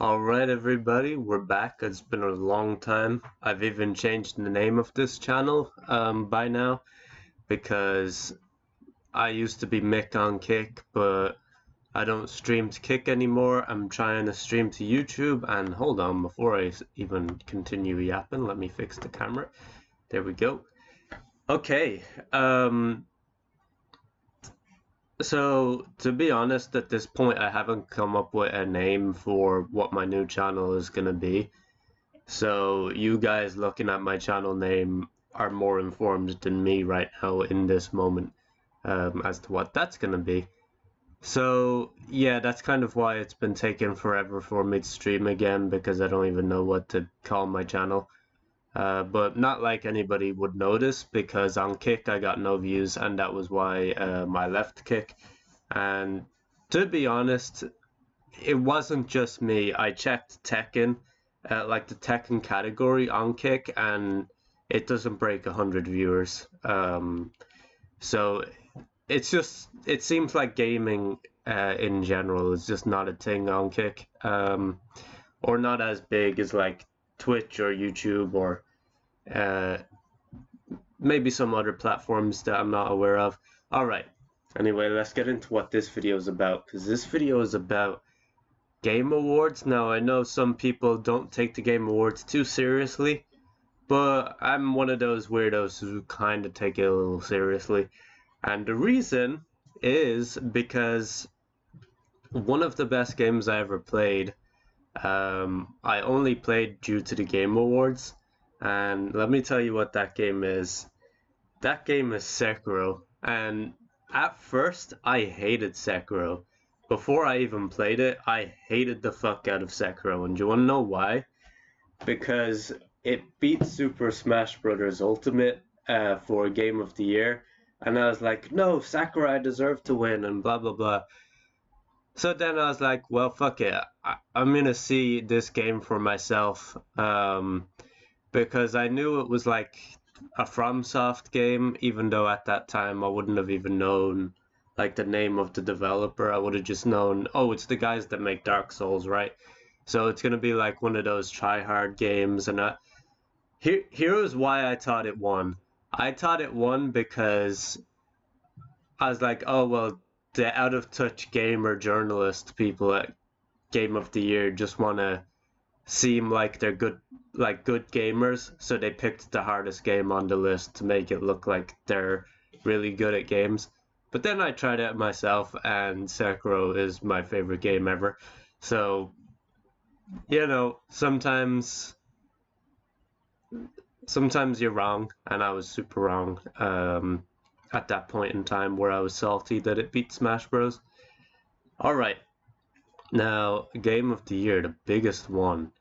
Alright everybody, we're back. It's been a long time. I've even changed the name of this channel by now because I used to be Mick on Kick, but I don't stream to Kick anymore. I'm trying to stream to YouTube, and hold on, before I even continue yapping, let me fix the camera. There we go. Okay, so to be honest, at this point I haven't come up with a name for what my new channel is gonna be. So you guys looking at my channel name are more informed than me right now in this moment as to what that's gonna be. So yeah, that's kind of why it's been taking forever for me to stream again, because I don't even know what to call my channel. But not like anybody would notice, because on Kick I got no views, and that was why I left Kick. And to be honest, it wasn't just me. I checked Tekken, like the Tekken category on Kick, and it doesn't break 100 viewers. So it seems like gaming in general is just not a thing on Kick, or not as big as like Twitch or YouTube or uh, maybe some other platforms that I'm not aware of. Alright, anyway, let's get into what this video is about, because this video is about Game Awards. Now, I know some people don't take the Game Awards too seriously, but I'm one of those weirdos who kind of take it a little seriously. And the reason is because one of the best games I ever played, I only played due to the Game Awards. And let me tell you what that game is. That game is Sekiro. And at first, I hated Sekiro. Before I even played it, I hated the fuck out of Sekiro. And do you want to know why? Because it beat Super Smash Bros. Ultimate for Game of the Year. And I was like, no, Sakurai deserved to win, and blah, blah, blah. So then I was like, well, fuck it. I'm going to see this game for myself. Because I knew it was like a FromSoft game, even though at that time I wouldn't have even known like the name of the developer. I would have just known, oh, it's the guys that make Dark Souls, right? So it's gonna be like one of those try-hard games. And here was why I thought it won. I thought it won because I was like, oh well, the out-of-touch gamer journalist people at Game of the Year just want to seem like they're good gamers, so they picked the hardest game on the list to make it look like they're really good at games. But then I tried it myself, and Sekiro is my favorite game ever. So, you know, sometimes you're wrong, and I was super wrong at that point in time where I was salty that it beat Smash Bros. Alright, now, Game of the Year, the biggest one.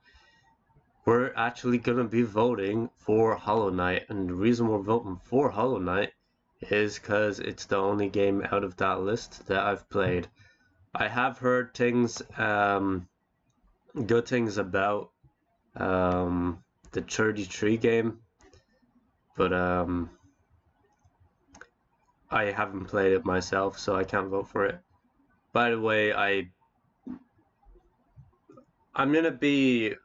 We're actually going to be voting for Hollow Knight, and the reason we're voting for Hollow Knight is because it's the only game out of that list that I've played. I have heard things, good things about the 33 game, but I haven't played it myself, so I can't vote for it. By the way, I'm going to be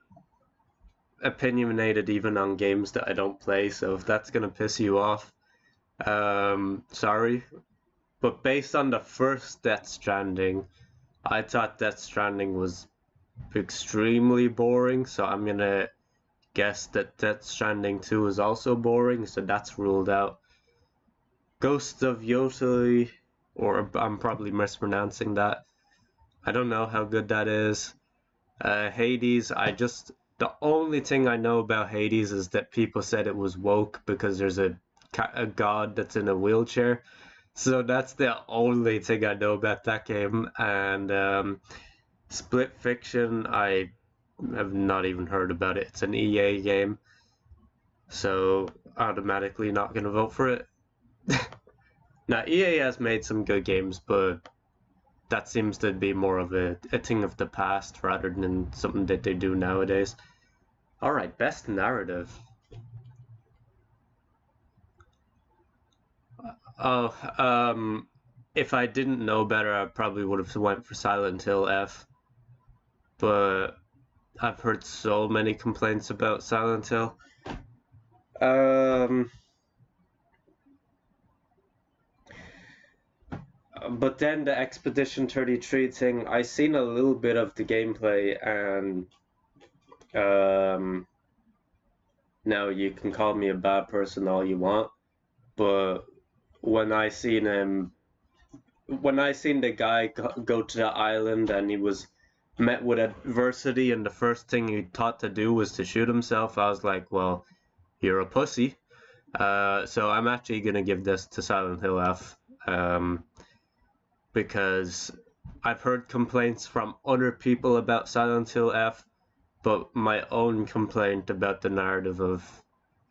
opinionated even on games that I don't play, so if that's gonna piss you off, sorry. But based on the first Death Stranding, I thought Death Stranding was extremely boring, so I'm gonna guess that Death Stranding 2 is also boring, so that's ruled out. Ghost of Yotei, or I'm probably mispronouncing that. I don't know how good that is. Hades, the only thing I know about Hades is that people said it was woke because there's a god that's in a wheelchair. So that's the only thing I know about that game. And Split Fiction, I have not even heard about it. It's an EA game. So automatically not going to vote for it. Now, EA has made some good games, but that seems to be more of a thing of the past rather than something that they do nowadays. Alright, best narrative. Oh, if I didn't know better, I probably would have went for Silent Hill F. But I've heard so many complaints about Silent Hill. But then the Expedition 33 thing, I seen a little bit of the gameplay, and now you can call me a bad person all you want, but when I seen the guy go to the island and he was met with adversity and the first thing he thought to do was to shoot himself, I was like, well, you're a pussy. So I'm actually gonna give this to Silent Hill F, because I've heard complaints from other people about Silent Hill F, but my own complaint about the narrative of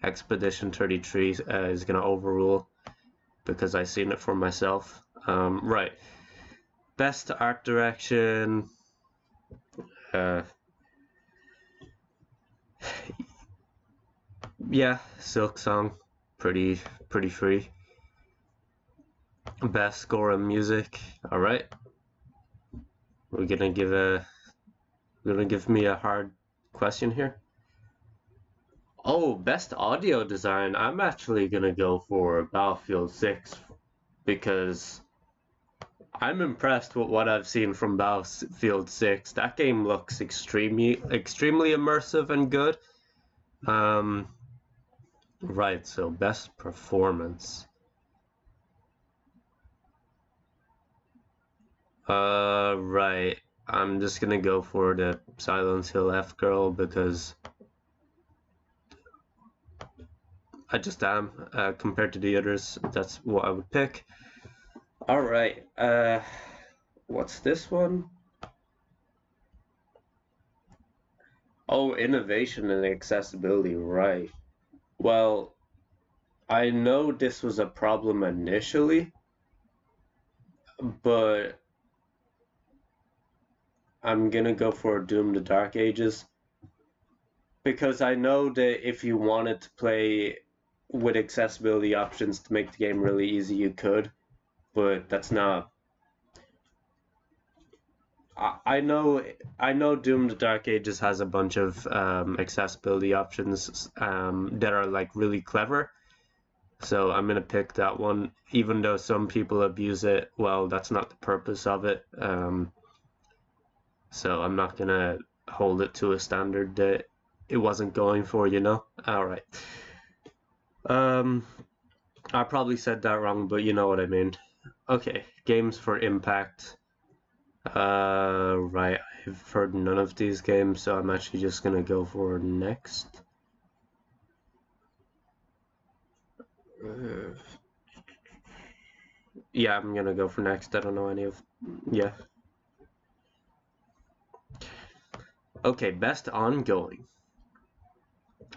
Expedition 33 is gonna overrule because I seen it for myself. Right. Best art direction. Yeah, Silk Song, pretty free. Best score and music. All right. We're gonna give me a hard question here. Oh, best audio design. I'm actually gonna go for Battlefield 6 because I'm impressed with what I've seen from Battlefield 6. That game looks extremely immersive and good. Right, so best performance. Right. I'm just gonna go for the Silent Hill F girl because I just am. Compared to the others, that's what I would pick. Alright, what's this one? Oh, innovation and accessibility, right. Well, I know this was a problem initially, but I'm gonna go for Doom: The Dark Ages because I know that if you wanted to play with accessibility options to make the game really easy, you could, but that's not. I know Doom: The Dark Ages has a bunch of accessibility options that are like really clever. So I'm gonna pick that one, even though some people abuse it. Well, that's not the purpose of it. So I'm not gonna hold it to a standard that it wasn't going for, you know? Alright. I probably said that wrong, but you know what I mean. Okay, games for impact. Right, I've heard none of these games, so I'm actually just gonna go for next. Yeah, I'm gonna go for next. I don't know any of. Yeah. Okay, best ongoing.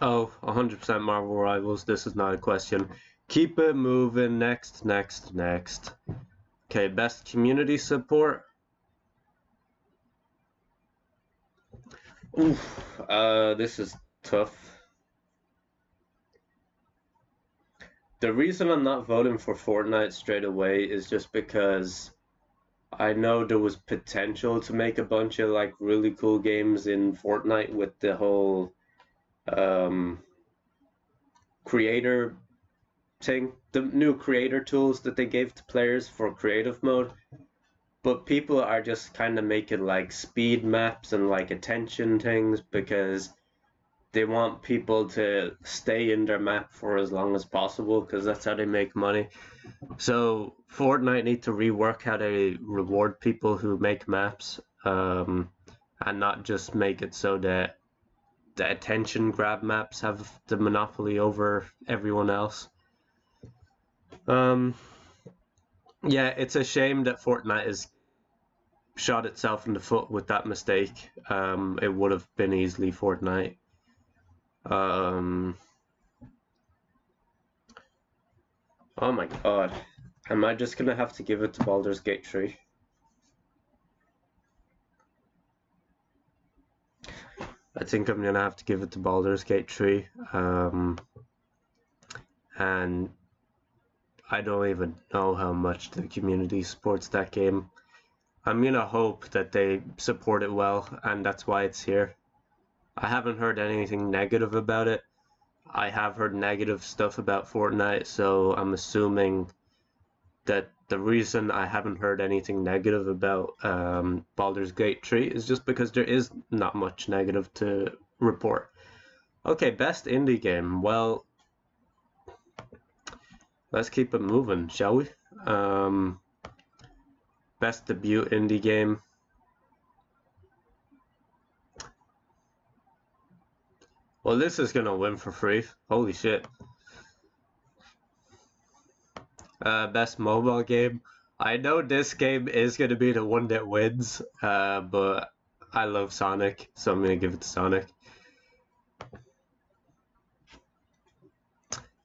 Oh, 100% Marvel Rivals. This is not a question. Keep it moving. Next. Okay, best community support. Oof. This is tough. The reason I'm not voting for Fortnite straight away is just because I know there was potential to make a bunch of like really cool games in Fortnite with the whole creator thing, the new creator tools that they gave to players for creative mode. But people are just kind of making like speed maps and like attention things because they want people to stay in their map for as long as possible because that's how they make money. So Fortnite need to rework how they reward people who make maps, and not just make it so that the attention grab maps have the monopoly over everyone else. Yeah, it's a shame that Fortnite has shot itself in the foot with that mistake. It would have been easily Fortnite. Oh my god. Am I just gonna have to give it to Baldur's Gate 3? I think I'm gonna have to give it to Baldur's Gate 3. And I don't even know how much the community supports that game. I'm gonna hope that they support it well, and that's why it's here. I haven't heard anything negative about it. I have heard negative stuff about Fortnite, so I'm assuming that the reason I haven't heard anything negative about Baldur's Gate 3 is just because there is not much negative to report. Okay, best indie game. Well, let's keep it moving, shall we? Best debut indie game. Well, this is gonna win for free. Holy shit. Best mobile game. I know this game is gonna be the one that wins, but I love Sonic, so I'm gonna give it to Sonic.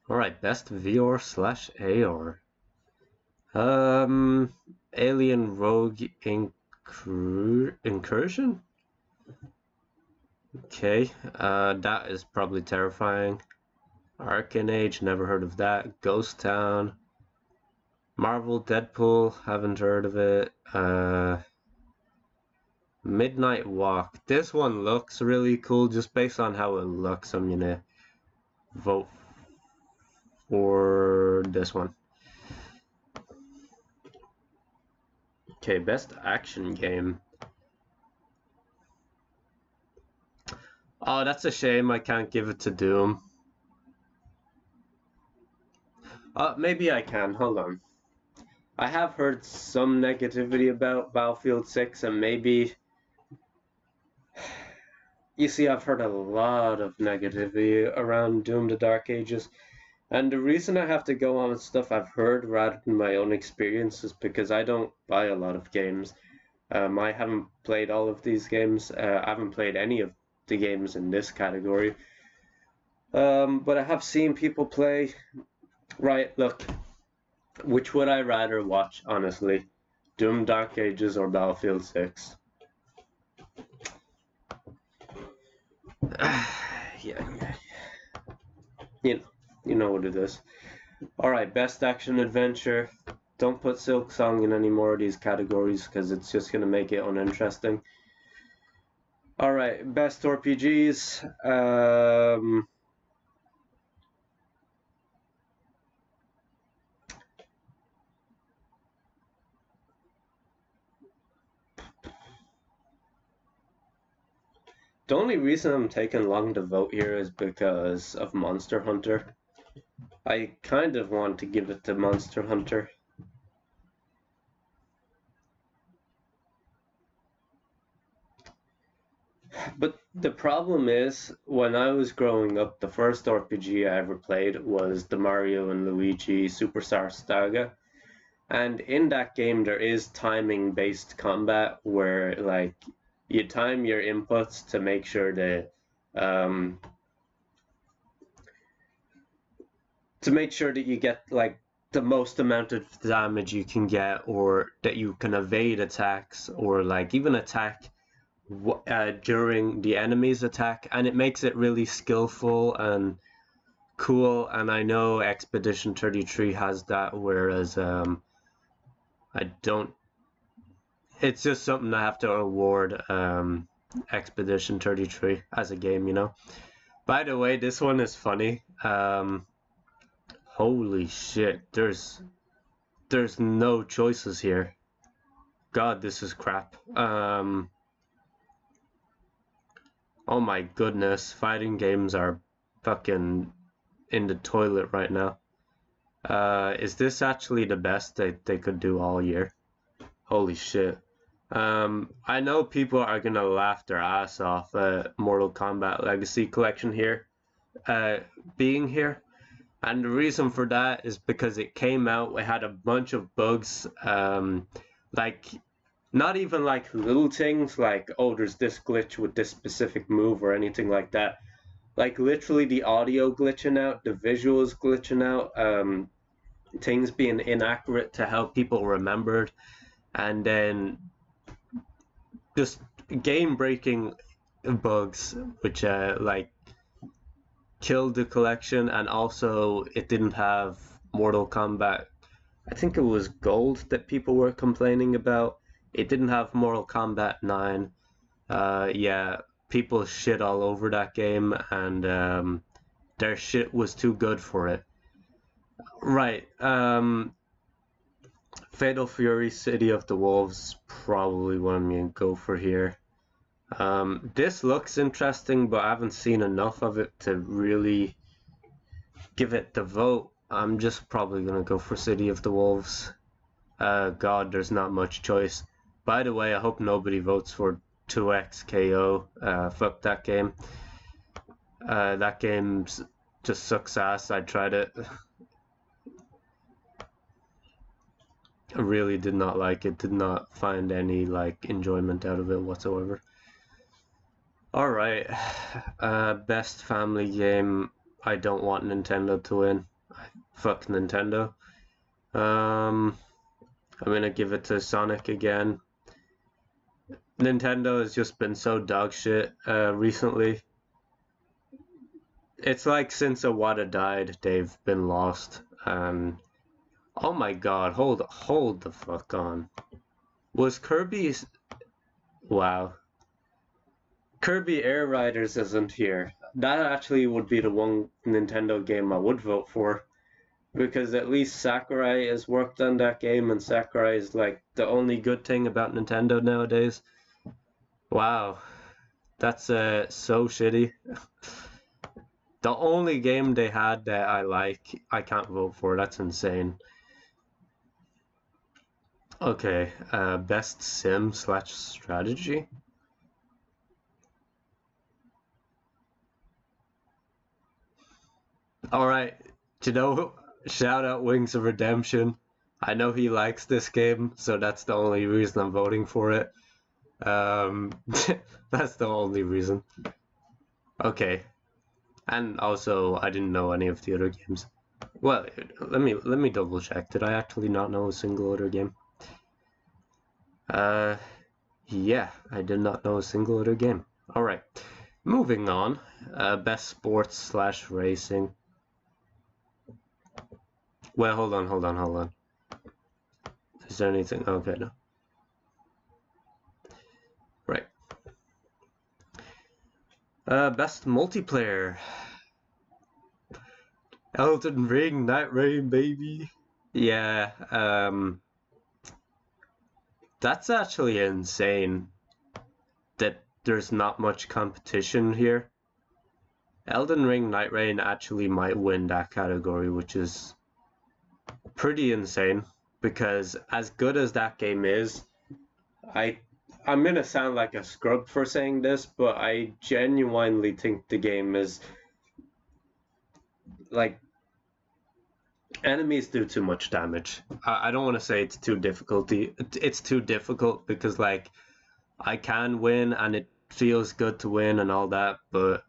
Alright, best VR/AR. Alien Rogue Incursion? Okay, that is probably terrifying. Arcane Age, never heard of that. Ghost Town. Marvel Deadpool, haven't heard of it. Midnight Walk. This one looks really cool just based on how it looks. I'm gonna vote for this one. Okay, best action game. Oh, that's a shame I can't give it to Doom. Maybe I can. Hold on. I have heard some negativity about Battlefield 6, and maybe... You see, I've heard a lot of negativity around Doom the Dark Ages, and the reason I have to go on with stuff I've heard rather than my own experience is because I don't buy a lot of games. I haven't played all of these games. I haven't played any of the games in this category. But I have seen people play. Right, look. Which would I rather watch, honestly? Doom Dark Ages or Battlefield 6? Yeah. You know what it is. Alright, best action adventure. Don't put Silk Song in any more of these categories because it's just going to make it uninteresting. Alright, best RPGs. The only reason I'm taking long to vote here is because of Monster Hunter. I kind of want to give it to Monster Hunter. But the problem is, when I was growing up, the first RPG I ever played was the Mario and Luigi Superstar Saga. And in that game, there is timing-based combat where, like, you time your inputs to make sure that you get like the most amount of damage you can get, or that you can evade attacks, or like even attack during the enemy's attack, and it makes it really skillful and cool. And I know Expedition 33 has that, whereas I don't. It's just something I have to award Expedition 33 as a game, you know. By the way, this one is funny. Holy shit, there's no choices here. God, this is crap. Oh my goodness, fighting games are fucking in the toilet right now. Is this actually the best they could do all year? Holy shit. I know people are gonna laugh their ass off at Mortal Kombat Legacy Collection here, being here. And the reason for that is because it came out, it had a bunch of bugs, like, not even like little things like, oh, there's this glitch with this specific move or anything like that. Like, literally the audio glitching out, the visuals glitching out, things being inaccurate to how people remembered, and then just game-breaking bugs, which, like, killed the collection. And also it didn't have Mortal Kombat. I think it was Gold that people were complaining about. It didn't have Mortal Kombat 9. Yeah, people shit all over that game, and their shit was too good for it. Right. Fatal Fury City of the Wolves, probably what I'm going to go for here. This looks interesting, but I haven't seen enough of it to really give it the vote. I'm just probably going to go for City of the Wolves. God, there's not much choice. By the way, I hope nobody votes for 2X KO. Fuck that game. That game just sucks ass. I tried it. I really did not like it. Did not find any like enjoyment out of it whatsoever. Alright. Best family game. I don't want Nintendo to win. Fuck Nintendo. I'm gonna give it to Sonic again. Nintendo has just been so dog shit recently. It's like since Iwata died, they've been lost. And oh my god, hold the fuck on. Was Kirby's... Wow. Kirby Air Riders isn't here. That actually would be the one Nintendo game I would vote for. Because at least Sakurai has worked on that game, and Sakurai is like the only good thing about Nintendo nowadays. Wow. That's so shitty. The only game they had that I like, I can't vote for. That's insane. Okay, best sim / strategy. Alright, you know, shout out Wings of Redemption. I know he likes this game, so that's the only reason I'm voting for it. That's the only reason. Okay. And also, I didn't know any of the other games. Well, let me double check. Did I actually not know a single other game? Yeah, I did not know a single other game. Alright, moving on. Best sports / racing. Well, hold on. Is there anything? Okay, no. Right. Best multiplayer. Elden Ring, Night Rain, baby. Yeah, that's actually insane that there's not much competition here. Elden Ring Night Rain actually might win that category, which is pretty insane, because as good as that game is, I'm gonna sound like a scrub for saying this, but I genuinely think the game is like enemies do too much damage. I don't want to say it's too difficult. It's too difficult because like I can win and it feels good to win and all that, but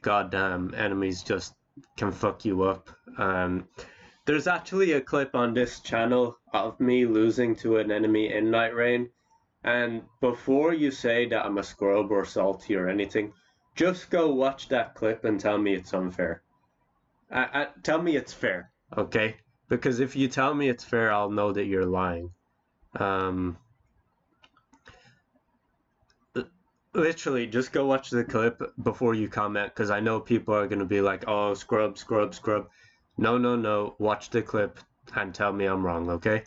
goddamn, enemies just can fuck you up. There's actually a clip on this channel of me losing to an enemy in Night Rain, and before you say that I'm a scrub or salty or anything, just go watch that clip and tell me it's unfair. Tell me it's fair, okay? Because if you tell me it's fair, I'll know that you're lying. Literally, just go watch the clip before you comment, because I know people are going to be like, oh, scrub. No. Watch the clip and tell me I'm wrong, okay?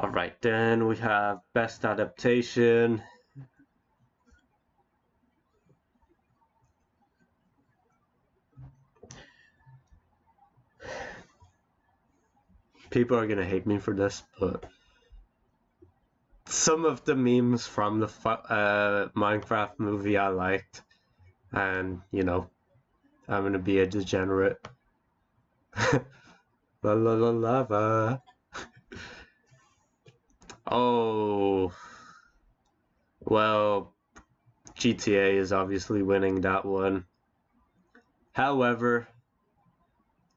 Alright, then we have best adaptation. People are going to hate me for this, but some of the memes from the Minecraft movie I liked, and you know, I'm gonna be a degenerate. La la la lava. Oh, well, GTA is obviously winning that one. However,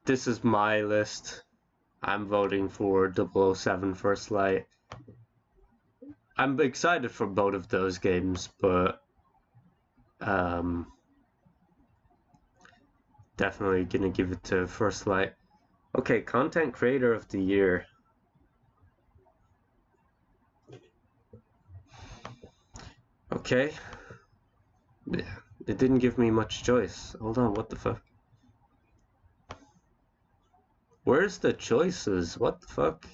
this is my list. I'm voting for 007 First Light. I'm excited for both of those games, but definitely gonna give it to First Light. Okay, Content Creator of the Year. Okay. Yeah, it didn't give me much choice. Hold on, what the fuck? Where's the choices? What the fuck?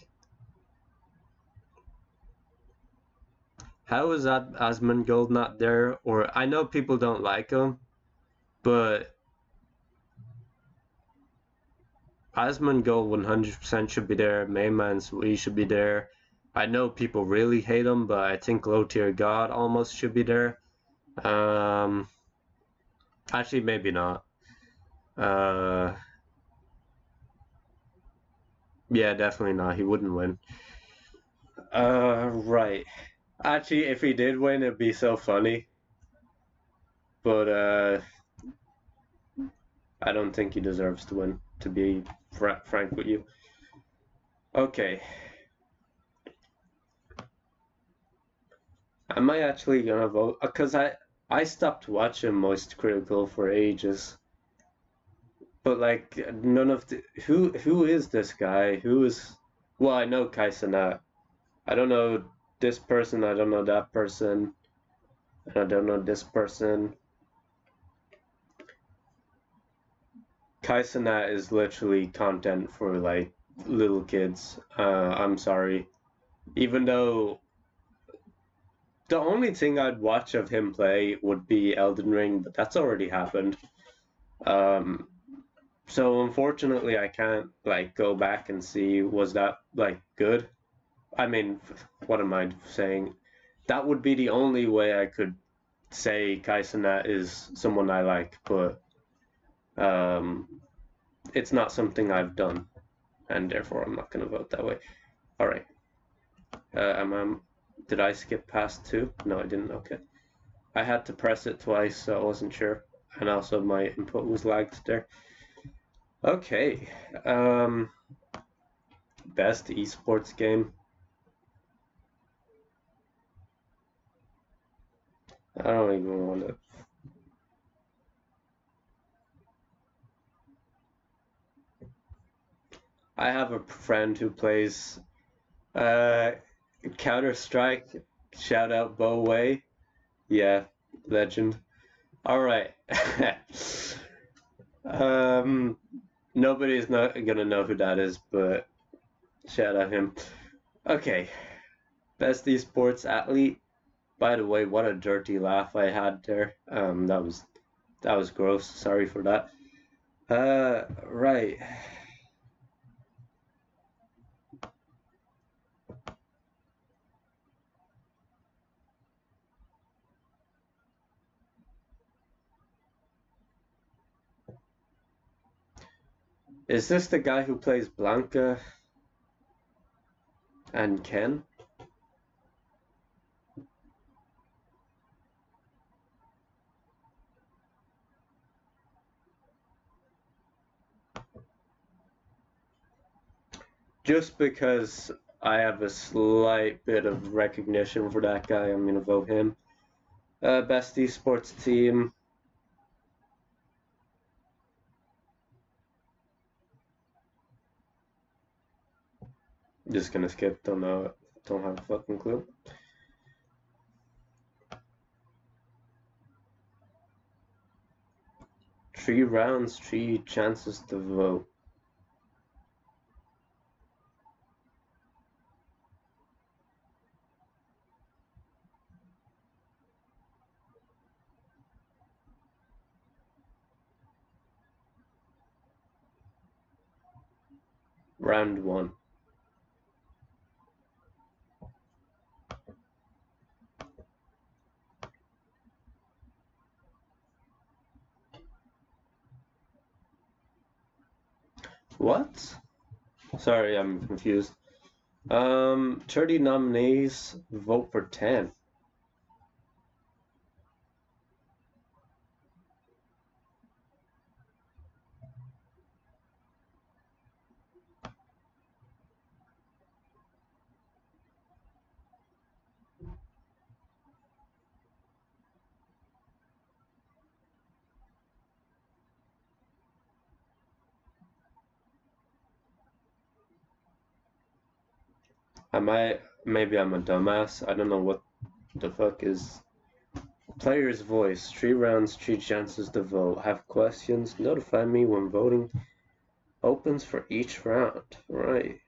How is that Asmongold not there? Or I know people don't like him, but Asmongold 100% should be there. Mainman Sui should be there. I know people really hate him, but I think Low Tier God almost should be there. Um, Actually, maybe not. Uh, yeah, definitely not. He wouldn't win. Right. Actually, if he did win, it'd be so funny. But I don't think he deserves to win, to be frank with you. Okay. Am I actually gonna vote? Because I stopped watching Moist Critical for ages. But like none of the who is this guy? Who is well, I know Kaisana. I don't know this person, I don't know that person, and I don't know this person. Kaisana is literally content for like little kids. I'm sorry. Even though the only thing I'd watch of him play would be Elden Ring, but that's already happened. Um, so unfortunately, I can't like go back and see was that like good. I mean, what am I saying? That would be the only way I could say Kaisana is someone I like, but um, it's not something I've done, and therefore I'm not going to vote that way. All right. Did I skip past two? No, I didn't. Okay. I had to press it twice, so I wasn't sure. And also my input was lagged there. Okay. Um, Best esports game. I don't even want to. I have a friend who plays uh, Counter Strike. Shout out Bo Way. Yeah, legend. All right. um, Nobody's not gonna know who that is, but shout out him. Okay, best esports athlete. By the way, what a dirty laugh I had there. That was gross. Sorry for that. Right. Is this the guy who plays Blanca and Ken? Just because I have a slight bit of recognition for that guy, I'm gonna vote him. Best esports team. Just gonna skip. Don't know. Don't have a fucking clue. Three rounds, three chances to vote. Round one. What? Sorry, I'm confused. 30 nominees, vote for 10. Maybe I'm a dumbass. I don't know what the fuck is Player's voice. 3 rounds, 3 chances to vote. Have questions? Notify me when voting opens for each round. Right.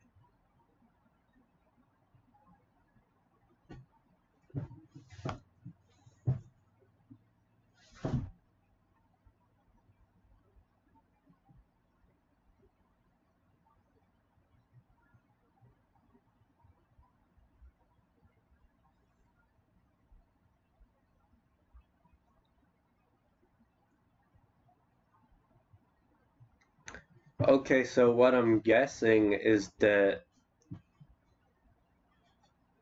Okay, so what I'm guessing is that...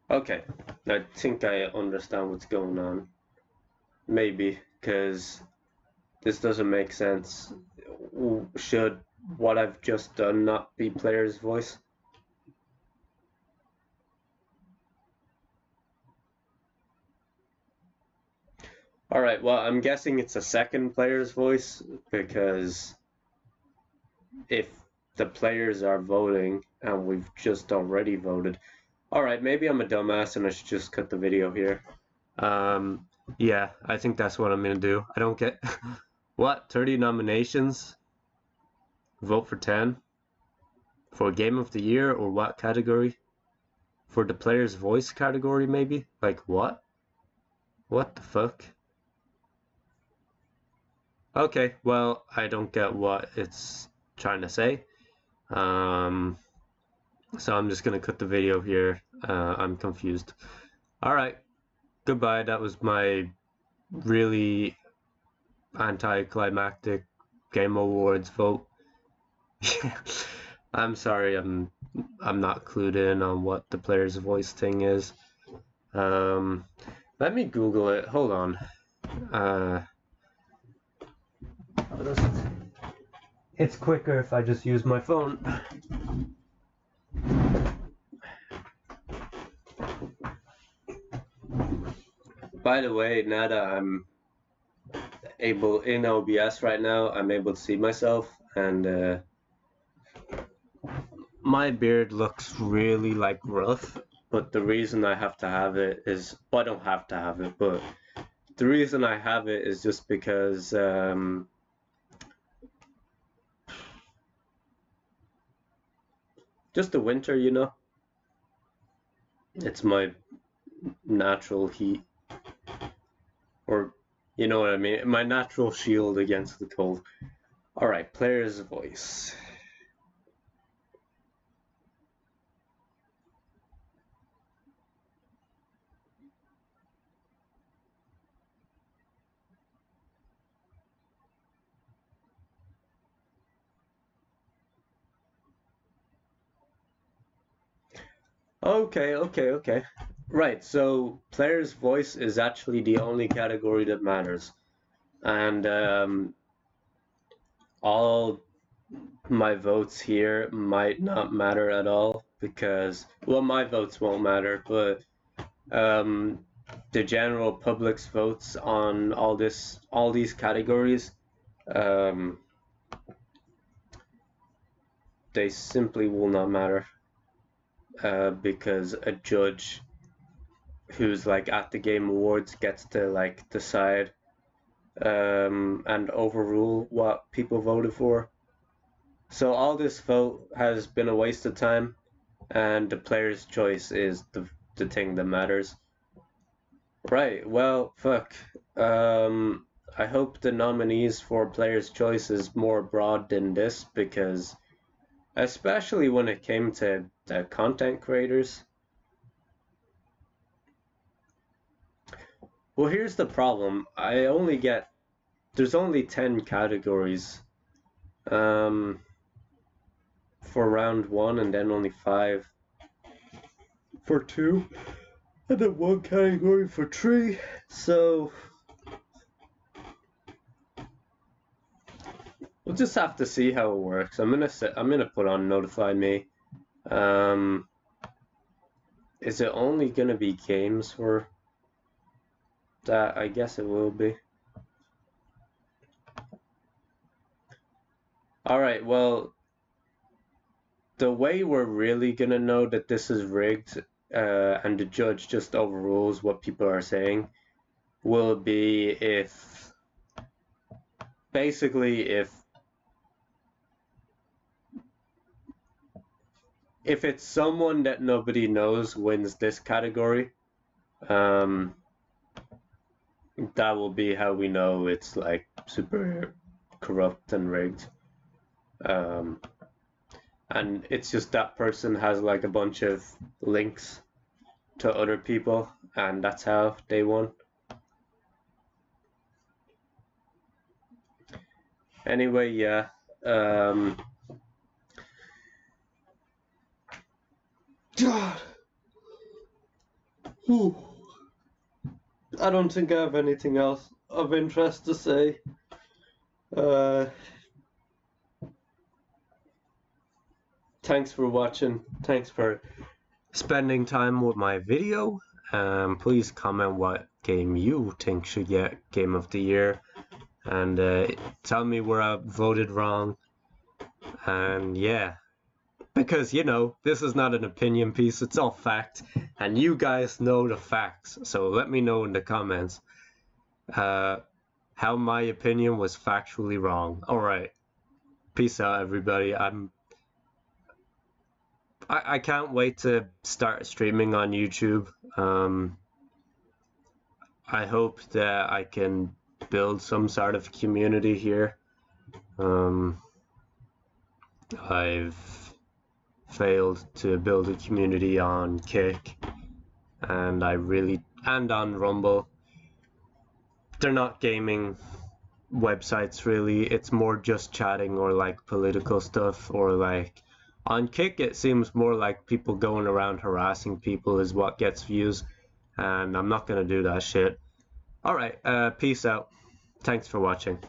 Okay, I think I understand what's going on. Maybe, because this doesn't make sense. Should what I've just done not be player's voice? Alright, well, I'm guessing it's a second player's voice, because if the players are voting and we've just already voted. Alright, maybe I'm a dumbass and I should just cut the video here. Yeah, I think that's what I'm gonna do. I don't get... What? 30 nominations? Vote for 10? For Game of the Year or what category? For the player's voice category, maybe? Like, what? What the fuck? Okay, well, I don't get what it's trying to say. So I'm just gonna cut the video here. I'm confused. Alright, goodbye. That was my really anticlimactic Game Awards vote. I'm sorry, I'm not clued in on what the player's voice thing is. Let me Google it. Hold on. It's quicker if I just use my phone. By the way, now that I'm able in OBS right now, I'm able to see myself, and my beard looks really like rough. But the reason I have to have it is, well, I don't have to have it, but the reason I have it is just because just the winter, you know. It's my natural heat, or you know what I mean, my natural shield against the cold. All right, player's voice. Okay. Right, so player's voice is actually the only category that matters. And all my votes here might not matter at all because, well, my votes won't matter, but the general public's votes on all these categories, they simply will not matter because a judge who's like at the Game Awards gets to like decide and overrule what people voted for. So all this vote has been a waste of time, and the player's choice is the thing that matters. Right, well, fuck. I hope the nominees for player's choice is more broad than this, because especially when it came to the content creators. Well, here's the problem. There's only 10 categories for round 1 and then only 5 for 2 and then 1 category for 3. So we'll just have to see how it works. I'm gonna put on notify me. Is it only gonna be games for that? I guess it will be. Alright, well, the way we're really gonna know that this is rigged and the judge just overrules what people are saying will be if, basically, if it's someone that nobody knows wins this category, that will be how we know it's like super corrupt and rigged. And it's just that person has like a bunch of links to other people, and that's how they won. Anyway, yeah. God. I don't think I have anything else of interest to say. Thanks for watching. Thanks for spending time with my video. Please comment what game you think should get Game of the Year, and tell me where I voted wrong. And yeah, because you know, this is not an opinion piece, it's all fact, and you guys know the facts, so let me know in the comments how my opinion was factually wrong. Alright, peace out everybody. I can't wait to start streaming on YouTube. I hope that I can build some sort of community here. I've failed to build a community on Kick, and and on Rumble. They're not gaming websites really, it's more just chatting or like political stuff, or like on Kick it seems more like people going around harassing people is what gets views, and I'm not gonna do that shit. Alright, peace out. Thanks for watching.